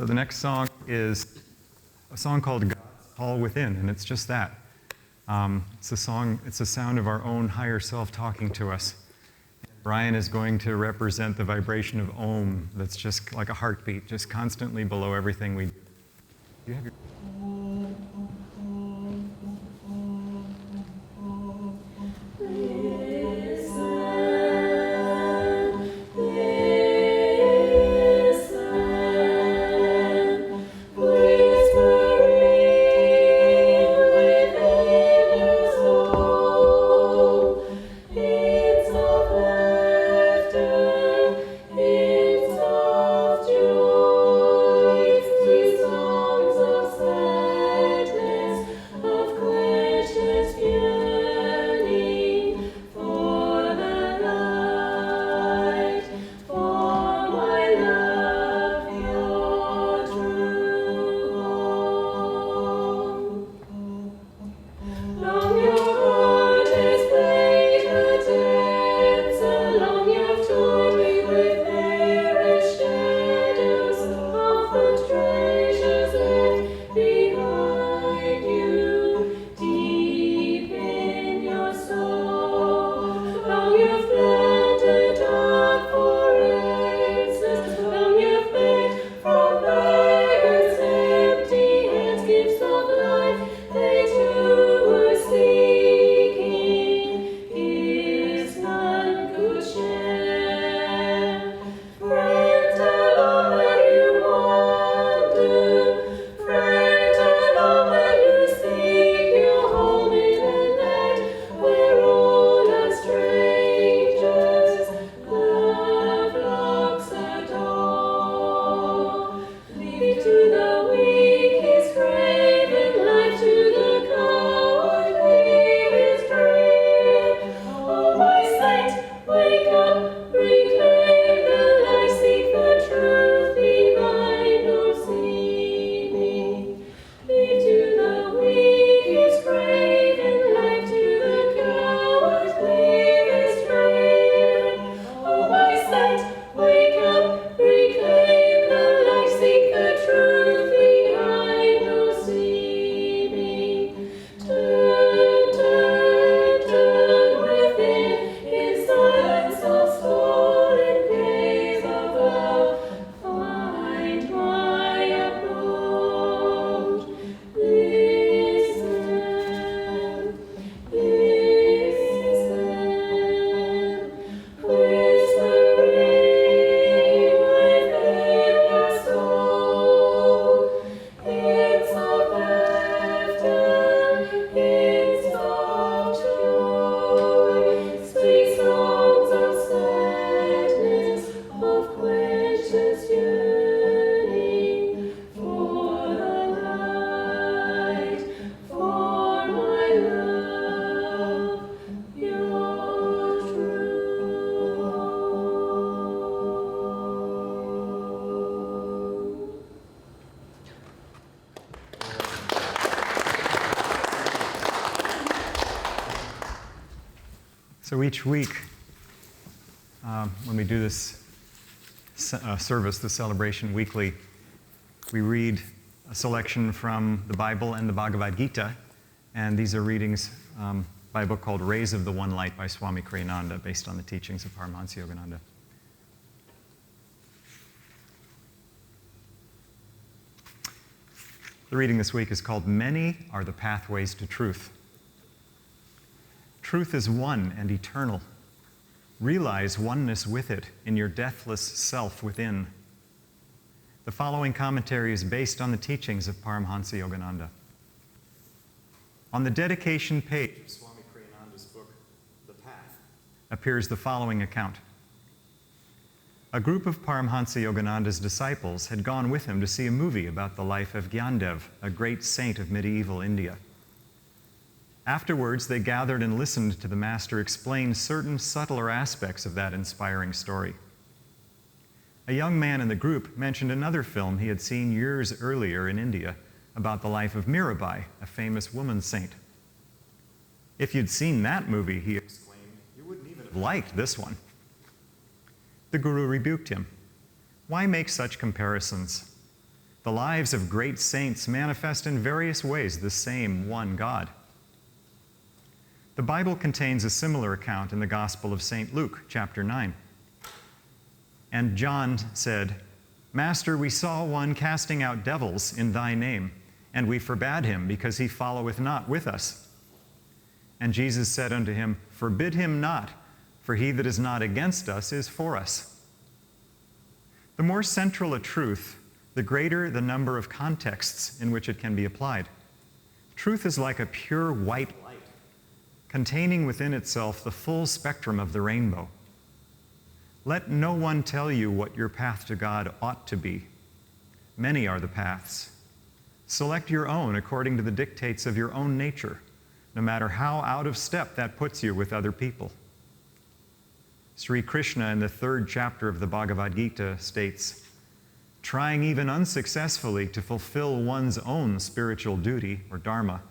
So the next song is a song called God's Call Within, and it's just that. It's a sound of our own higher self talking to us. Brian is going to represent the vibration of Om that's just like a heartbeat, just constantly below everything we do. You have your So each week, when we do this service, the celebration weekly, we read a selection from the Bible and the Bhagavad Gita, and these are readings by a book called Rays of the One Light by Swami Ananda, based on the teachings of Paramahansa Yogananda. The reading this week is called Many Are the Pathways to Truth. Truth is one and eternal. Realize oneness with it in your deathless self within. The following commentary is based on the teachings of Paramahansa Yogananda. On the dedication page of Swami Kriyananda's book, The Path, appears the following account. A group of Paramahansa Yogananda's disciples had gone with him to see a movie about the life of Gyandev, a great saint of medieval India. Afterwards, they gathered and listened to the master explain certain subtler aspects of that inspiring story. A young man in the group mentioned another film he had seen years earlier in India about the life of Mirabai, a famous woman saint. If you'd seen that movie, he exclaimed, you wouldn't even have liked this one. The Guru rebuked him. Why make such comparisons? The lives of great saints manifest in various ways the same one God. The Bible contains a similar account in the Gospel of St. Luke, chapter 9. And John said, "Master, we saw one casting out devils in thy name, and we forbade him, because he followeth not with us. And Jesus said unto him, Forbid him not, for he that is not against us is for us." The more central a truth, the greater the number of contexts in which it can be applied. Truth is like a pure white light, containing within itself the full spectrum of the rainbow. Let no one tell you what your path to God ought to be. Many are the paths. Select your own according to the dictates of your own nature, no matter how out of step that puts you with other people. Sri Krishna in the 3rd chapter of the Bhagavad Gita states, "Trying even unsuccessfully to fulfill one's own spiritual duty, or dharma,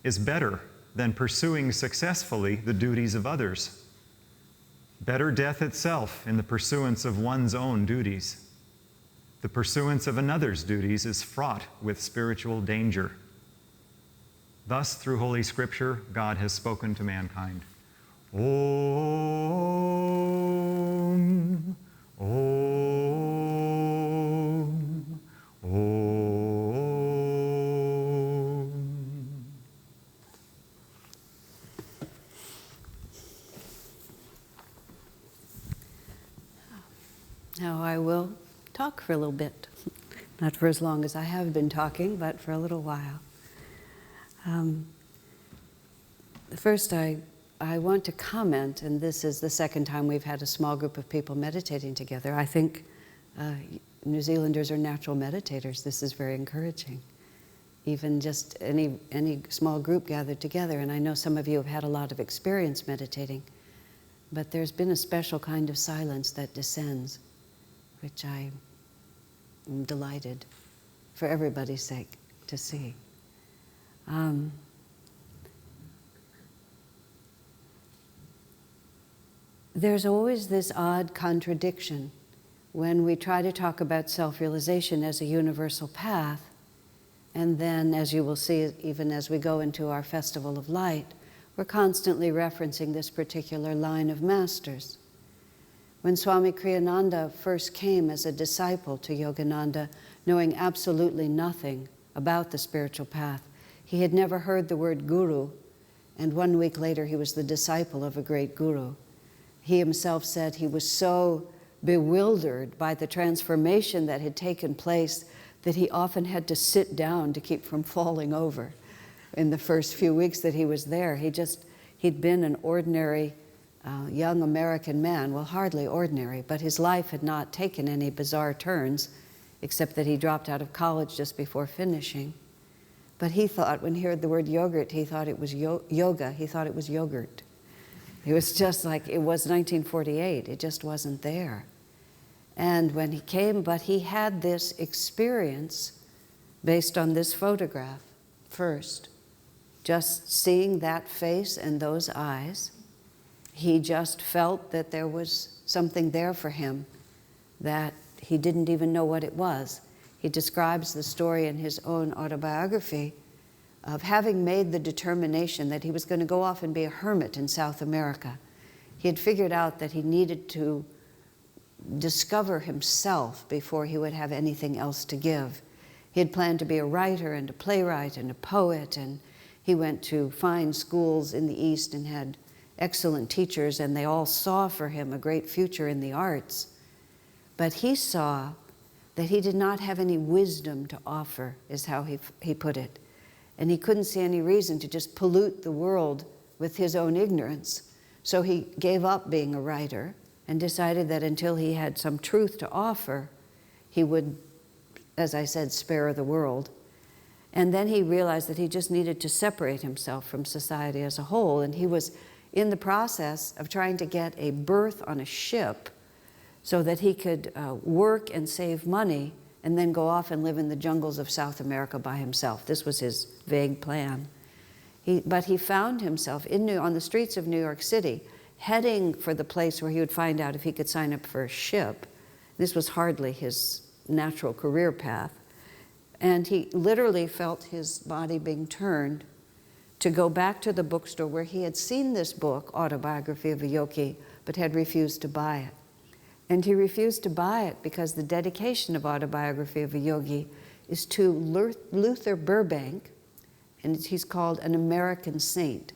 is better than pursuing successfully the duties of others. Better death itself in the pursuance of one's own duties. The pursuance of another's duties is fraught with spiritual danger." Thus, through Holy Scripture, God has spoken to mankind. Om, Om, Om. Now I will talk for a little bit. Not for as long as I have been talking, but for a little while. First, I want to comment, and this is the second time we've had a small group of people meditating together. I think New Zealanders are natural meditators. This is very encouraging. Even just any small group gathered together, and I know some of you have had a lot of experience meditating, but there's been a special kind of silence that descends, which I am delighted, for everybody's sake, to see. There's always this odd contradiction when we try to talk about self-realization as a universal path, and then, as you will see, even as we go into our Festival of Light, we're constantly referencing this particular line of masters. When Swami Kriyananda first came as a disciple to Yogananda, knowing absolutely nothing about the spiritual path, he had never heard the word guru, and 1 week later he was the disciple of a great guru. He himself said he was so bewildered by the transformation that had taken place that he often had to sit down to keep from falling over. In the first few weeks that he was there, he'd been an ordinary young American man, well, hardly ordinary, but his life had not taken any bizarre turns, except that he dropped out of college just before finishing. But he thought, when he heard the word yogurt, he thought it was yoga, he thought it was yogurt. It was just like, it was 1948, it just wasn't there. And when he came, but he had this experience based on this photograph first. Just seeing that face and those eyes, he just felt that there was something there for him that he didn't even know what it was. He describes the story in his own autobiography of having made the determination that he was going to go off and be a hermit in South America. He had figured out that he needed to discover himself before he would have anything else to give. He had planned to be a writer and a playwright and a poet, and he went to fine schools in the East and had excellent teachers, and they all saw for him a great future in the arts. But he saw that he did not have any wisdom to offer, is how he put it. And he couldn't see any reason to just pollute the world with his own ignorance. So he gave up being a writer and decided that until he had some truth to offer, he would, as I said, spare the world. And then he realized that he just needed to separate himself from society as a whole. And he was in the process of trying to get a berth on a ship so that he could work and save money and then go off and live in the jungles of South America by himself. This was his vague plan. But he found himself on the streets of New York City, heading for the place where he would find out if he could sign up for a ship. This was hardly his natural career path. And he literally felt his body being turned to go back to the bookstore where he had seen this book, Autobiography of a Yogi, but had refused to buy it. And he refused to buy it because the dedication of Autobiography of a Yogi is to Luther Burbank, and he's called an American saint.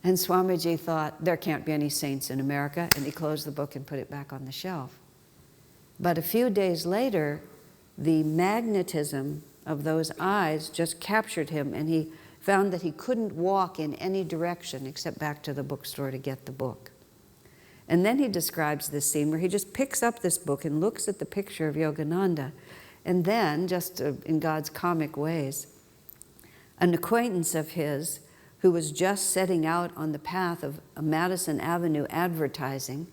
And Swamiji thought, there can't be any saints in America, and he closed the book and put it back on the shelf. But a few days later, the magnetism of those eyes just captured him, and he found that he couldn't walk in any direction except back to the bookstore to get the book. And then he describes this scene where he just picks up this book and looks at the picture of Yogananda, and then, just in God's comic ways, an acquaintance of his who was just setting out on the path of Madison Avenue advertising,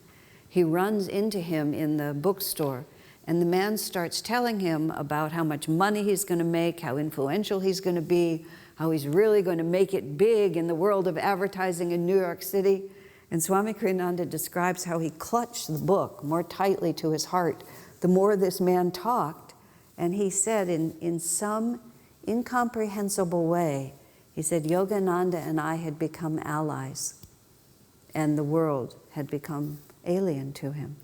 he runs into him in the bookstore, and the man starts telling him about how much money he's going to make, how influential he's going to be, how he's really going to make it big in the world of advertising in New York City. And Swami Kriyananda describes how he clutched the book more tightly to his heart the more this man talked. And he said in some incomprehensible way, he said, Yogananda and I had become allies, and the world had become alien to him.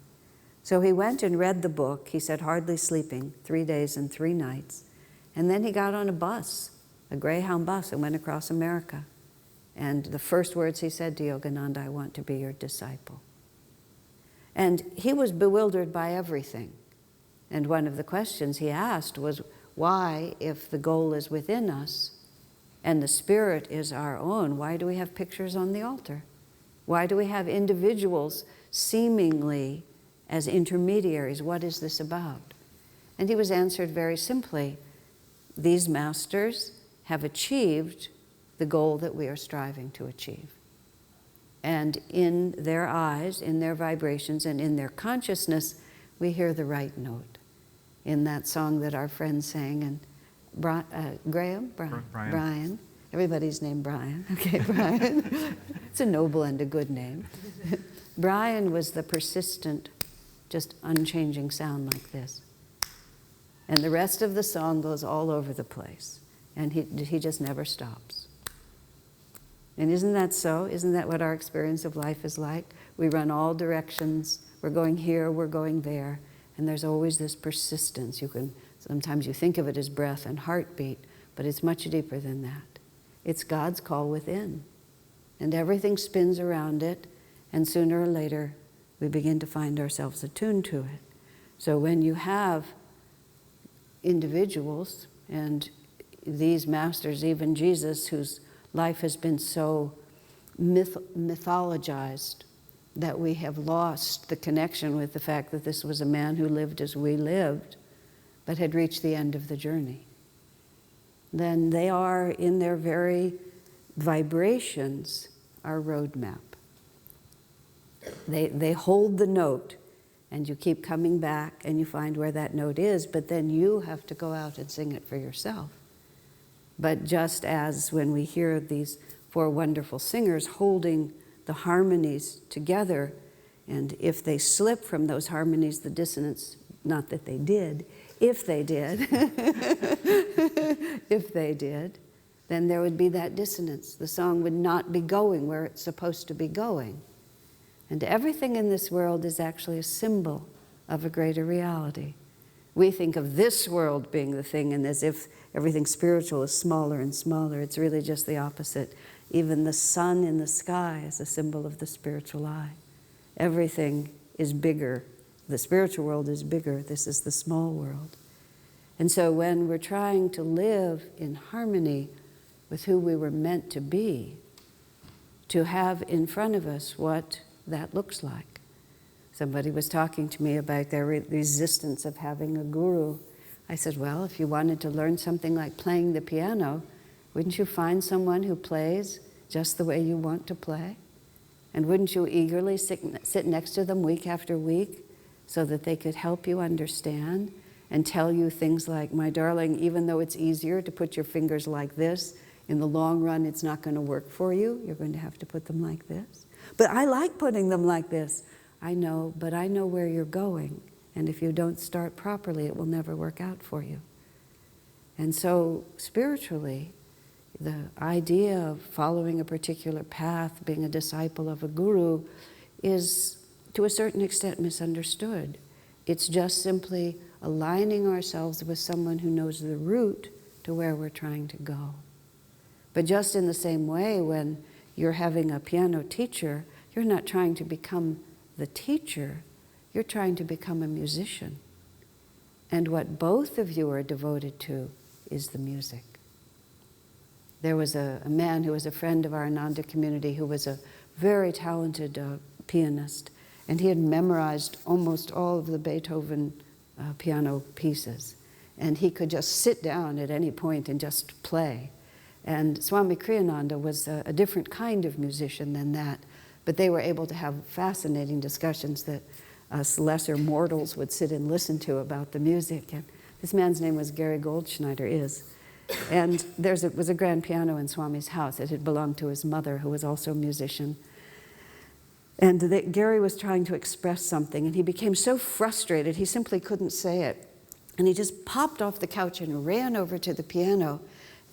So he went and read the book, he said, hardly sleeping, 3 days and 3 nights. And then he got on a bus, a Greyhound bus, and went across America. And the first words he said to Yogananda, I want to be your disciple. And he was bewildered by everything. And one of the questions he asked was, why, if the goal is within us and the spirit is our own, why do we have pictures on the altar? Why do we have individuals seemingly as intermediaries? What is this about? And he was answered very simply, these masters have achieved the goal that we are striving to achieve. And in their eyes, in their vibrations, and in their consciousness, we hear the right note. In that song that our friend sang, and Brian. Everybody's named Brian. Okay, Brian. It's a noble and a good name. Brian was the persistent, just unchanging sound like this. And the rest of the song goes all over the place. And he just never stops. And isn't that so? Isn't that what our experience of life is like? We run all directions. We're going here, we're going there. And there's always this persistence. Sometimes you think of it as breath and heartbeat, but it's much deeper than that. It's God's call within. And everything spins around it, and sooner or later, we begin to find ourselves attuned to it. So when you have individuals, and these masters, even Jesus, whose life has been so mythologized, that we have lost the connection with the fact that this was a man who lived as we lived, but had reached the end of the journey. Then they are, in their very vibrations, our roadmap. They hold the note, and you keep coming back, and you find where that note is, but then you have to go out and sing it for yourself. But just as when we hear these 4 wonderful singers holding the harmonies together, and if they slip from those harmonies, the dissonance, not that they did, if they did, if they did, then there would be that dissonance. The song would not be going where it's supposed to be going. And everything in this world is actually a symbol of a greater reality. We think of this world being the thing, and as if everything spiritual is smaller and smaller. It's really just the opposite. Even the sun in the sky is a symbol of the spiritual eye. Everything is bigger. The spiritual world is bigger. This is the small world. And so when we're trying to live in harmony with who we were meant to be, to have in front of us what that looks like. Somebody was talking to me about their resistance of having a guru. I said, well, if you wanted to learn something like playing the piano, wouldn't you find someone who plays just the way you want to play? And wouldn't you eagerly sit next to them week after week so that they could help you understand and tell you things like, my darling, even though it's easier to put your fingers like this, in the long run it's not going to work for you. You're going to have to put them like this. But I like putting them like this. I know, but I know where you're going. And if you don't start properly, it will never work out for you. And so spiritually, the idea of following a particular path, being a disciple of a guru, is to a certain extent misunderstood. It's just simply aligning ourselves with someone who knows the route to where we're trying to go. But just in the same way, when you're having a piano teacher, you're not trying to become the teacher, you're trying to become a musician. And what both of you are devoted to is the music. There was a man who was a friend of our Ananda community who was a very talented pianist, and he had memorized almost all of the Beethoven piano pieces. And he could just sit down at any point and just play. And Swami Kriyananda was a different kind of musician than that, but they were able to have fascinating discussions that us lesser mortals would sit and listen to about the music. And this man's name was Gary Goldschneider, and there was a grand piano in Swami's house. It had belonged to his mother, who was also a musician. And Gary was trying to express something, and he became so frustrated, he simply couldn't say it. And he just popped off the couch and ran over to the piano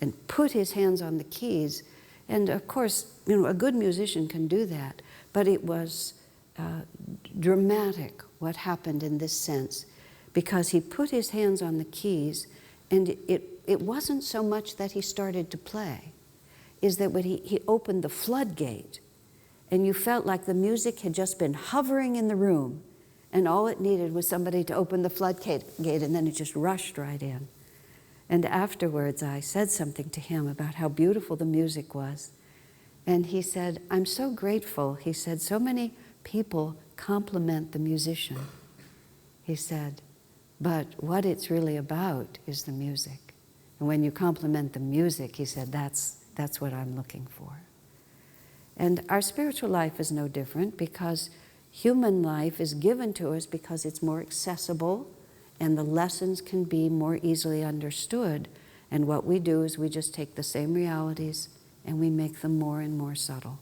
and put his hands on the keys. And of course, a good musician can do that, but it was dramatic what happened in this sense, because he put his hands on the keys, and it wasn't so much that he started to play, is that when he opened the floodgate, and you felt like the music had just been hovering in the room, and all it needed was somebody to open the floodgate, and then it just rushed right in. And afterwards, I said something to him about how beautiful the music was. And he said, "I'm so grateful." He said, "So many people compliment the musician." He said, "But what it's really about is the music. And when you compliment the music," he said, that's what I'm looking for." And our spiritual life is no different, because human life is given to us because it's more accessible and the lessons can be more easily understood. And what we do is we just take the same realities and we make them more and more subtle.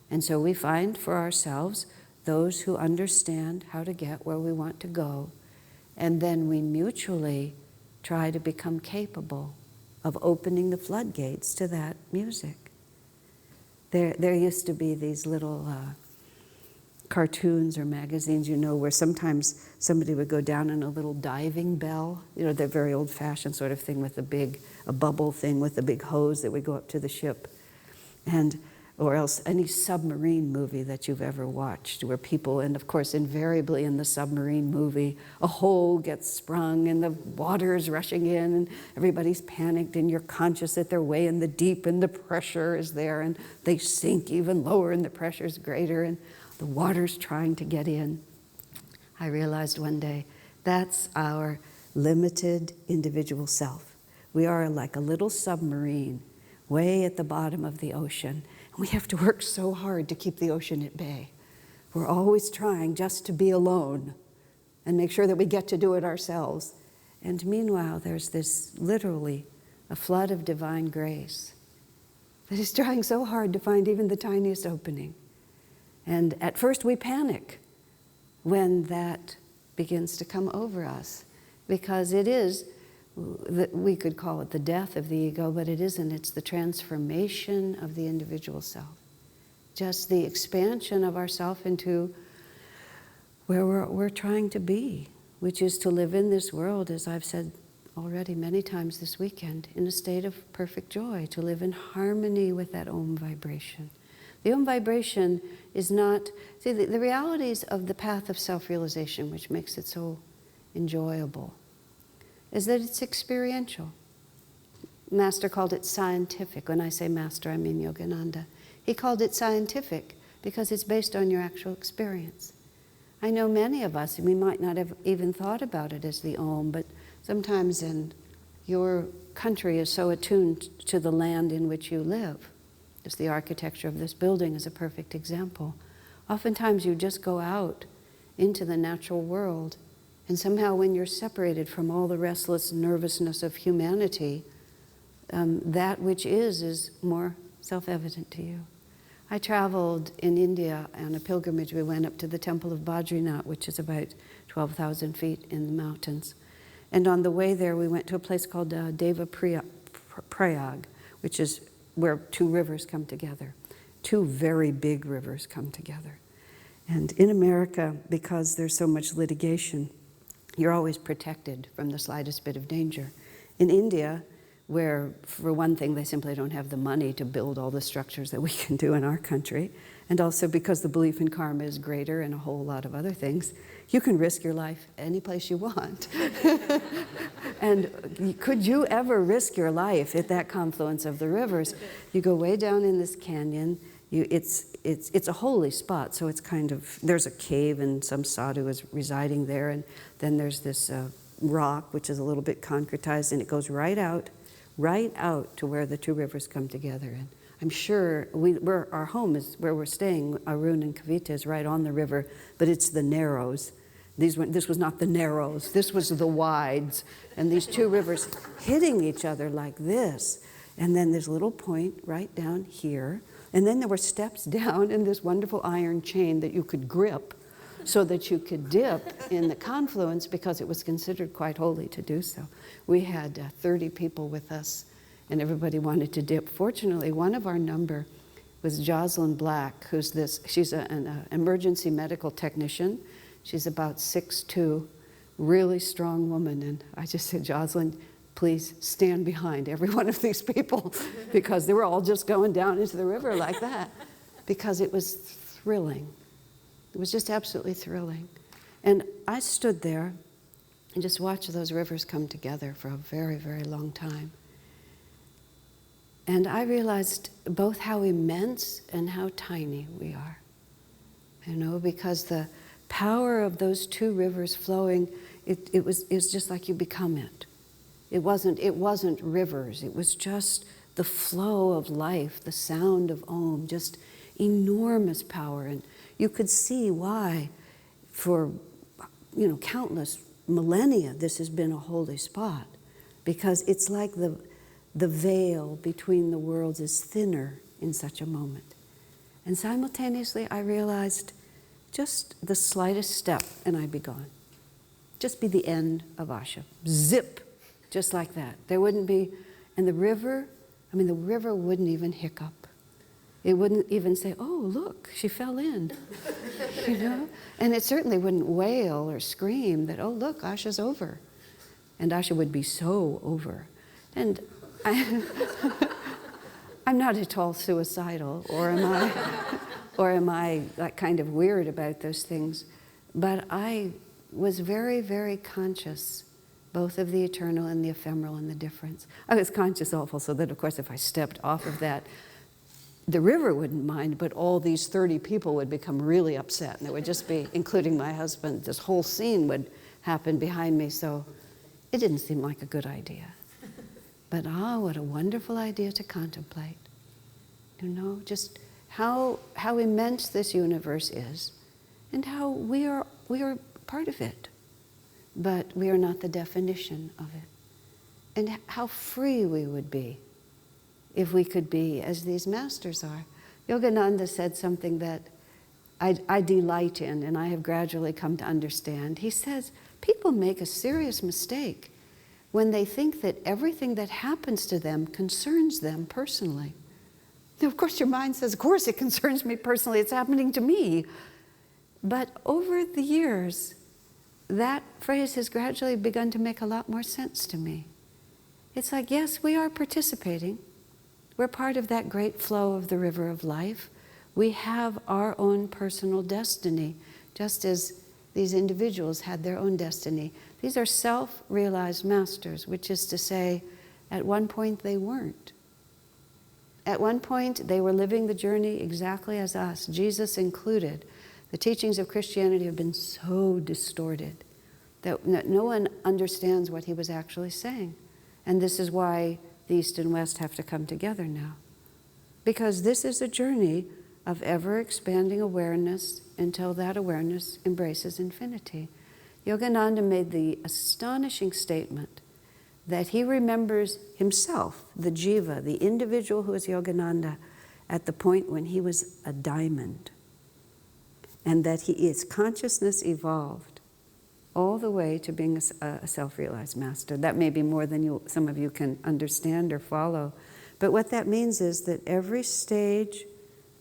And so we find for ourselves those who understand how to get where we want to go, and then we mutually try to become capable of opening the floodgates to that music. There used to be these little cartoons or magazines, where sometimes somebody would go down in a little diving bell, that very old-fashioned sort of thing with a bubble thing with a big hose that would go up to the ship. Or else any submarine movie that you've ever watched, where people, and of course invariably in the submarine movie, a hole gets sprung and the water is rushing in and everybody's panicked, and you're conscious that they're way in the deep and the pressure is there, and they sink even lower and the pressure's greater and the water's trying to get in. I realized one day that's our limited individual self. We are like a little submarine way at the bottom of the ocean. We have to work so hard to keep the ocean at bay. We're always trying just to be alone and make sure that we get to do it ourselves. And meanwhile, there's this literally a flood of divine grace that is trying so hard to find even the tiniest opening. And at first we panic when that begins to come over us, because it is, we could call it the death of the ego, but it isn't. It's the transformation of the individual self. Just the expansion of ourself into where we're trying to be, which is to live in this world, as I've said already many times this weekend, in a state of perfect joy, to live in harmony with that Om vibration. The Om vibration is not, see, the realities of the path of self-realization, which makes it so enjoyable, is that it's experiential. Master called it scientific. When I say Master, I mean Yogananda. He called it scientific because it's based on your actual experience. I know many of us, we might not have even thought about it as the Om, but sometimes your country is so attuned to the land in which you live. Just the architecture of this building is a perfect example. Oftentimes you just go out into the natural world, and somehow when you're separated from all the restless nervousness of humanity, that which is more self-evident to you. I traveled in India on a pilgrimage. We went up to the temple of Badrinath, which is about 12,000 feet in the mountains. And on the way there, we went to a place called Deva Prayag, which is where two rivers come together. Two very big rivers come together. And in America, because there's so much litigation, you're always protected from the slightest bit of danger. In India, where, for one thing, they simply don't have the money to build all the structures that we can do in our country, and also because the belief in karma is greater and a whole lot of other things, you can risk your life any place you want. And could you ever risk your life at that confluence of the rivers? You go way down in this canyon. It's a holy spot, so it's kind of, there's a cave and some sadhu is residing there, and then there's this rock which is a little bit concretized, and it goes right out to where the two rivers come together. And I'm sure our home is where we're staying. Arun and Kavita is right on the river, but it's the narrows. This was not the narrows. This was the wides, and these two rivers hitting each other like this. And then there's a little point right down here. And then there were steps down in this wonderful iron chain that you could grip so that you could dip in the confluence, because it was considered quite holy to do so. We had 30 people with us, and everybody wanted to dip. Fortunately, one of our number was Jocelyn Black, she's an emergency medical technician. She's about 6'2", really strong woman. And I just said, Jocelyn, please stand behind every one of these people, because they were all just going down into the river like that, because it was thrilling. It was just absolutely thrilling. And I stood there and just watched those rivers come together for a very, very long time. And I realized both how immense and how tiny we are. Because the power of those two rivers flowing, it was just like you become it. It wasn't rivers. It was just the flow of life, the sound of Om, just enormous power. And you could see why, for countless millennia, this has been a holy spot, because it's like the veil between the worlds is thinner in such a moment. And simultaneously, I realized just the slightest step, and I'd be gone. Just be the end of Asha. Zip. Just like that. There wouldn't be, and the river wouldn't even hiccup. It wouldn't even say, oh, look, she fell in, And it certainly wouldn't wail or scream that, oh, look, Asha's over. And Asha would be so over. And I'm not at all suicidal, or am I like kind of weird about those things, but I was very, very conscious both of the eternal and the ephemeral and the difference. I was conscious also that, of course, if I stepped off of that, the river wouldn't mind, but all these 30 people would become really upset, and it would just be, including my husband, this whole scene would happen behind me, so it didn't seem like a good idea. But what a wonderful idea to contemplate. Just how immense this universe is, and how we are part of it. But we are not the definition of it. And how free we would be if we could be as these masters are. Yogananda said something that I delight in, and I have gradually come to understand. He says, people make a serious mistake when they think that everything that happens to them concerns them personally. Now, of course, your mind says, of course it concerns me personally, it's happening to me. But over the years, that phrase has gradually begun to make a lot more sense to me. It's like, yes, we are participating. We're part of that great flow of the river of life. We have our own personal destiny, just as these individuals had their own destiny. These are self-realized masters, which is to say, at one point they weren't. At one point, they were living the journey exactly as us, Jesus included. The teachings of Christianity have been so distorted that no one understands what he was actually saying. And this is why the East and West have to come together now. Because this is a journey of ever-expanding awareness until that awareness embraces infinity. Yogananda made the astonishing statement that he remembers himself, the jiva, the individual who is Yogananda, at the point when he was a diamond. And that his consciousness evolved all the way to being a self-realized master. That may be more than some of you can understand or follow. But what that means is that every stage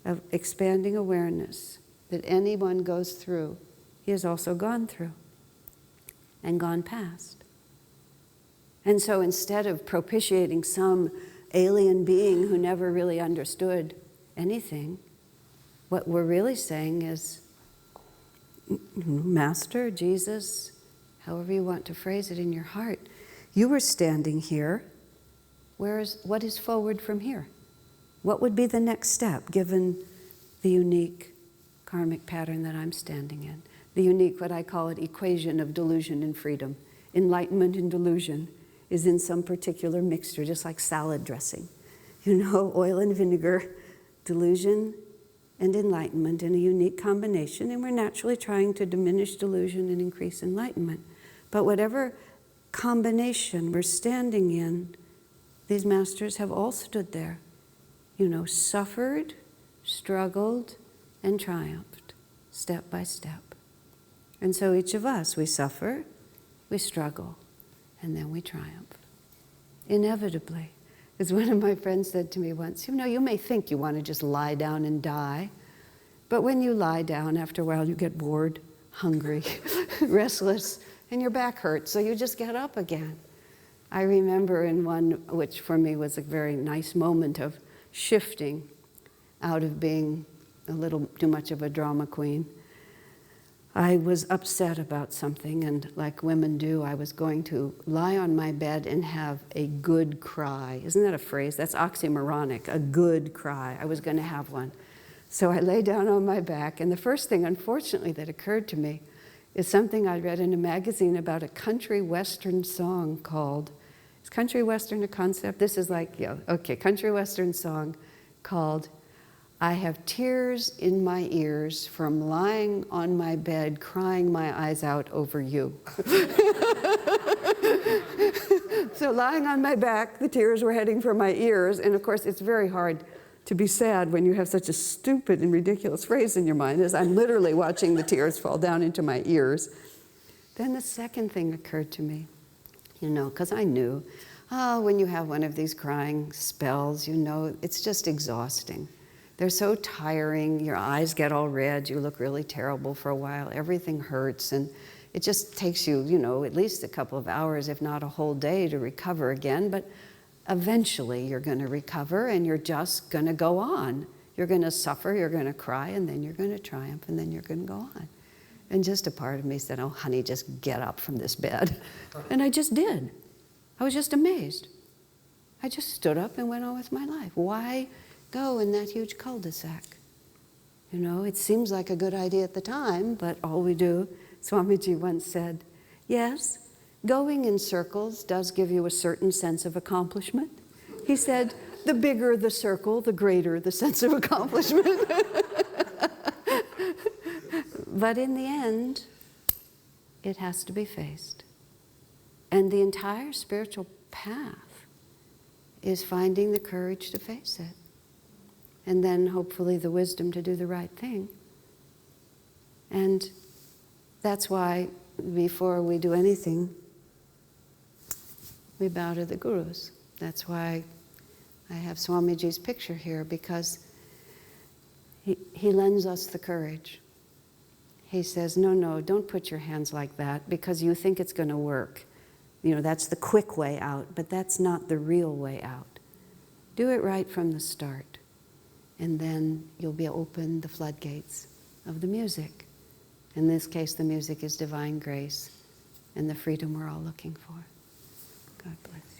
of expanding awareness that anyone goes through, he has also gone through and gone past. And so instead of propitiating some alien being who never really understood anything, what we're really saying is, Master, Jesus, however you want to phrase it in your heart, you were standing here. What is forward from here? What would be the next step given the unique karmic pattern that I'm standing in? The unique, what I call it, equation of delusion and freedom. Enlightenment and delusion is in some particular mixture, just like salad dressing. You know, oil and vinegar, delusion and enlightenment in a unique combination, and we're naturally trying to diminish delusion and increase enlightenment. But whatever combination we're standing in, these masters have all stood there, you know, suffered, struggled, and triumphed, step by step. And so each of us, we suffer, we struggle, and then we triumph. Inevitably. As one of my friends said to me once, you know, you may think you want to just lie down and die, but when you lie down, after a while you get bored, hungry, restless, and your back hurts, so you just get up again. I remember in one, which for me was a very nice moment of shifting out of being a little too much of a drama queen. I was upset about something, and like women do, I was going to lie on my bed and have a good cry. Isn't that a phrase? That's oxymoronic, a good cry. I was going to have one. So I lay down on my back, and the first thing, unfortunately, that occurred to me is something I read in a magazine about a country western song called, is country western a concept? This is like, yeah, okay, country western song called, I have tears in my ears from lying on my bed, crying my eyes out over you. So lying on my back, the tears were heading for my ears, and of course it's very hard to be sad when you have such a stupid and ridiculous phrase in your mind, as I'm literally watching the tears fall down into my ears. Then the second thing occurred to me, you know, because I knew, when you have one of these crying spells, you know, it's just exhausting. They're so tiring, your eyes get all red, you look really terrible for a while, everything hurts, and it just takes you, you know, at least a couple of hours, if not a whole day, to recover again, but eventually you're going to recover and you're just going to go on. You're going to suffer, you're going to cry, and then you're going to triumph, and then you're going to go on. And just a part of me said, oh, honey, just get up from this bed. And I just did. I was just amazed. I just stood up and went on with my life. Why go in that huge cul-de-sac? You know, it seems like a good idea at the time, but all we do, Swamiji once said, yes, going in circles does give you a certain sense of accomplishment. He said, the bigger the circle, the greater the sense of accomplishment. But in the end, it has to be faced. And the entire spiritual path is finding the courage to face it. And then hopefully the wisdom to do the right thing. And that's why before we do anything, we bow to the gurus. That's why I have Swamiji's picture here, because he lends us the courage. He says, no, don't put your hands like that because you think it's going to work. You know, that's the quick way out, but that's not the real way out. Do it right from the start, and then you'll be open the floodgates of the music. In this case, the music is divine grace and the freedom we're all looking for. God bless you.